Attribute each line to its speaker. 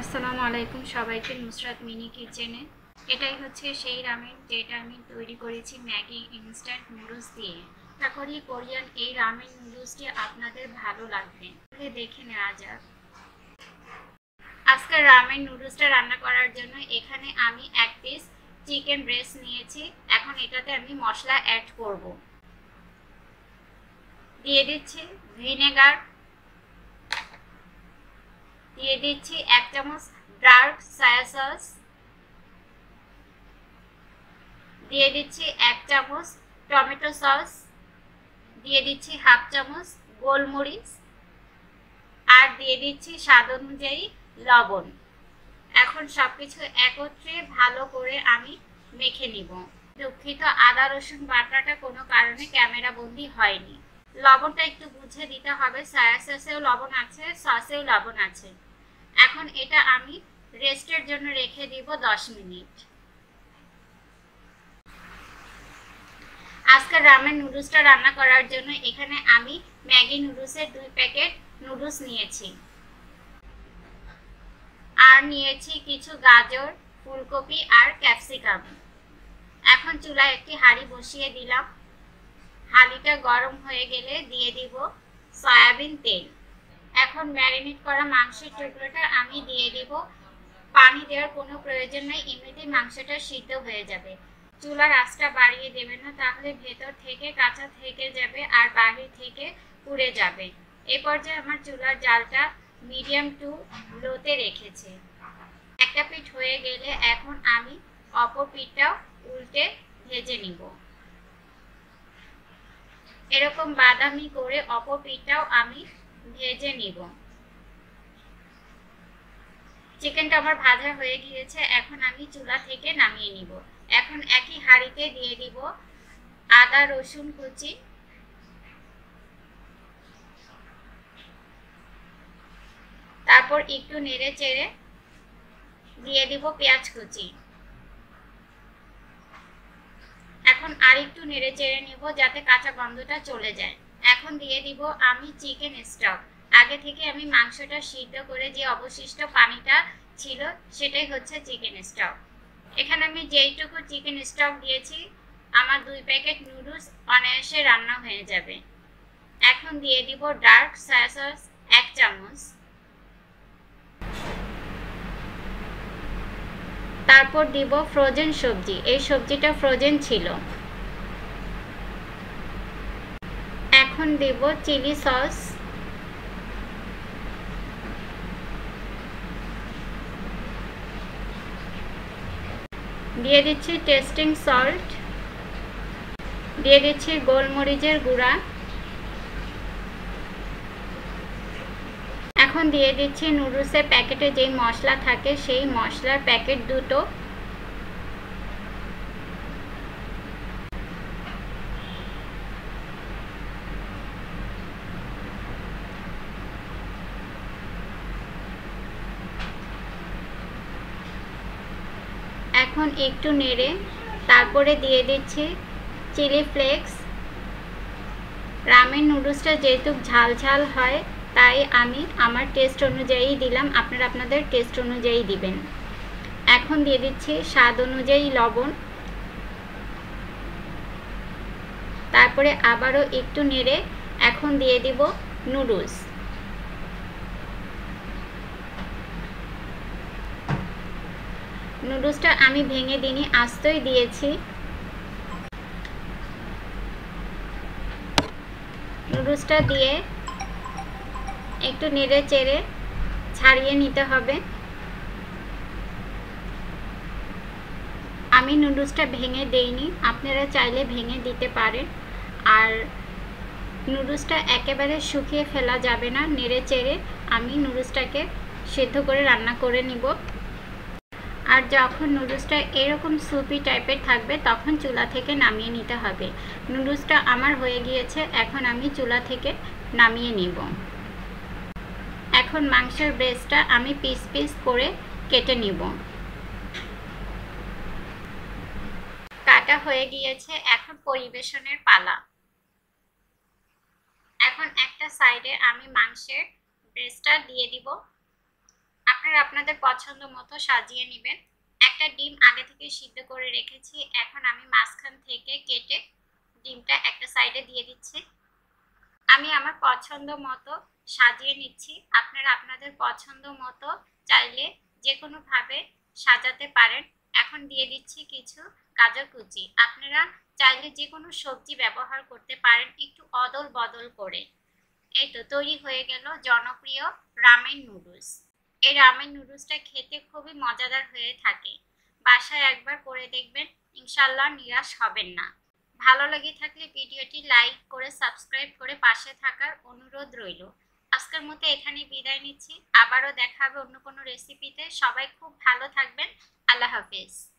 Speaker 1: আসসালামু আলাইকুম সবাইকে নুসরাত মিনি কিচেনে। এটাই হচ্ছে সেই রামেন যেটা আমি তৈরি করেছি ম্যাগি ইনস্ট্যান্ট নুডলস দিয়ে। আশা করি কোরিয়ান এই রামেন নুডলসটি আপনাদের ভালো লাগবে। দেখে নেওয়া যাক। আজকে রামেন নুডলসটা রান্না করার জন্য এখানে আমি এক পিস চিকেন ব্রেস্ট নিয়েছি। এখন এটাতে আমি মশলা অ্যাড করব। দিয়ে দিচ্ছি ভিনেগার, দিয়ে দিচ্ছি 1 চামচ ডার্ক সয়া সস, দিয়ে দিচ্ছি 1 চামচ টমেটো সস, দিয়ে দিচ্ছি হাফ চামচ গোলমরিচ, আর দিয়ে দিচ্ছি স্বাদ অনুযায়ী লবণ। এখন সবকিছু একত্রে ভালো করে আমি মেখে নিব। দুঃখিত, আদা রসুন বাটাটা কোনো কারণে ক্যামেরা বন্দি হয়নি। লবণটা একটু বুঝে দিতে হবে, সয়া সসেও লবণ আছে, সসেও লবণ আছে। এখন এটা আমি রেস্টের জন্য রেখে দিব 10 মিনিট। আজকে রামেন নুডলসটা রান্না করার জন্য এখানে আমি ম্যাগি নুডলসের 2 প্যাকেট নুডলস নিয়েছি, আর নিয়েছি কিছু গাজর, ফুলকপি আর ক্যাপসিকাম। এখন চুলায় একটি হাঁড়ি বসিয়ে দিলাম। হাঁড়িটা গরম হয়ে গেলে দিয়ে দিব সয়াবিন তেল। এখন ম্যারিনেট করা মাংসের টুকরোটা আমি দিয়ে দিব। পানি দেওয়ার কোনো প্রয়োজন নেই, এমনিতেই মাংসটা সিদ্ধ হয়ে যাবে। চুলার আঁচটা বাড়িয়ে দেবেন না, তাহলে ভেতর থেকে কাঁচা থেকে যাবে আর বাহির থেকে পুড়ে যাবে। এই পর্যায়ে আমার চুলার জালটা মিডিয়াম টু লোতে রেখেছি। একটা পিঠ হয়ে গেলে এখন আমি অপর পিঠটাও উল্টে ভেজে নিব। এরকম বাদামি করে অপর পিঠটাও আমি ভেজে নিব। চিকেনটা আমার ভাজা হয়ে গিয়েছে, এখন আমি চুলা থেকে নামিয়ে নিব। এখন একই হাঁড়িতে দিয়ে দিব আদা রসুন কুচি, তারপর একটু নেড়ে চেড়ে দিয়ে দিব পেঁয়াজ কুচি। এখন আরেকটু নেড়ে চেড়ে নিব যাতে কাঁচা গন্ধটা চলে যায়। এখন দিয়ে দিব আমি চিকেন স্টক। আগে থেকে আমি মাংসটা সিদ্ধ করে যে অবশিষ্ট পানিটা ছিল সেটাই হচ্ছে চিকেন স্টক। এখানে আমি যেইটুকু চিকেন স্টক দিয়েছি আমার 2 প্যাকেট নুডলস অনায়াসে রান্না হয়ে যাবে। এখন দিয়ে দিব ডার্ক সয়া সস 1 চামচ, তারপর দিব ফ্রোজেন সবজি। এই সবজিটা ফ্রোজেন ছিল। এখন দেব চিলি সস, দিয়ে দিচ্ছি টেস্টিং সল্ট, দিয়ে দিচ্ছি গোলমরিচের গুঁড়া। এখন দিয়ে দিচ্ছি নুডলসের প্যাকেটে যেই মশলা থাকে সেই মশলার প্যাকেট দুটো। এখন একটু নেড়ে তারপরে দিয়ে দিচ্ছি চিলি ফ্লেক্স। রামেন নুডলসটা যেহেতু ঝাল ঝাল হয় তাই আমি আমার টেস্ট অনুযায়ী দিলাম, আপনারা আপনাদের টেস্ট অনুযায়ী দিবেন। এখন দিয়ে দিচ্ছি স্বাদ অনুযায়ী লবণ, তারপরে আবারও একটু নেড়ে এখন দিয়ে দিব নুডলস। নুডলসটা আমি ভেঙে দিইনি, আস্তই দিয়েছি। নুডলসটা দিয়ে একটু নেড়ে চেড়ে ছাড়িয়ে নিতে হবে। আমি নুডলসটা ভেঙে দেইনি, আপনারা চাইলে ভেঙে দিতে পারেন। আর নুডলসটা একেবারে শুকিয়ে ফেলা যাবে না, নেড়ে চেড়ে আমি নুডলসটাকে সিদ্ধ করে রান্না করে নিব। আর যখন নুডলসটা এরকম সুপি টাইপের থাকবে তখন চুলা থেকে নামিয়ে নিতে হবে। নুডলসটা আমার হয়ে গিয়েছে, এখন আমি চুলা থেকে নামিয়ে নিব। এখন মাংসের ব্রেস্টটা আমি পিস পিস করে কেটে নিব। কাটা হয়ে গিয়েছে, এখন পরিবেশনের পালা। এখন একটা সাইডে আমি মাংসের ব্রেস্টটা দিয়ে দিব। আপনারা আপনাদের পছন্দ মতো সাজিয়ে নেবেন। একটা ডিম আগে থেকে সিদ্ধ করে রেখেছি, এখন আমি মাঝখান থেকে কেটে ডিমটা একটা সাইডে দিয়ে দিচ্ছি। আমি আমার পছন্দ মতো সাজিয়ে নিচ্ছি। আপনারা আপনাদের পছন্দ মতো চাইলে যে কোনোভাবে সাজাতে পারেন। এখন দিয়ে দিচ্ছি কিছু গাজর কুচি। আপনারা চাইলে যে কোনো সবজি ব্যবহার করতে পারেন একটু অদল বদল করে। এই তো তৈরি হয়ে গেল জনপ্রিয় রামেন নুডলস। এই রামেন নুডলসটা খেতে খুবই মজাদার হয়ে থাকে। বাসায় একবার করে দেখবেন, ইনশাল্লাহ নিরাশ হবেন না। ভালো লেগে থাকলে ভিডিওটি লাইক করে সাবস্ক্রাইব করে পাশে থাকার অনুরোধ রইল। আজকের মতো এখানেই বিদায় নিচ্ছি। আবারও দেখা হবে অন্য কোনো রেসিপিতে। সবাই খুব ভালো থাকবেন। আল্লাহ হাফেজ।